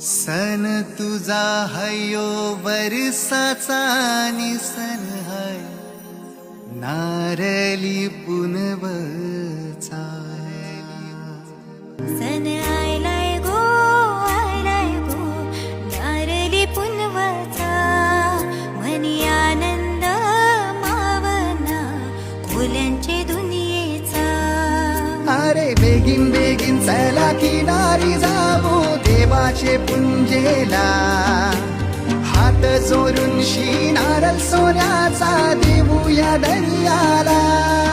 सन तुझा हयो वर्षाचा निसन हाय नारली पुनवचा सन आयलाय गो नारली पुनवचा म्हणी आनंद मावना फुल्यांचे दुनियेचा. अरे बेगीन बेगीन चला किनारी जाऊ देवाचे पुंजेला हात जोडून नारळ सोन्याचा देऊया दर्याला.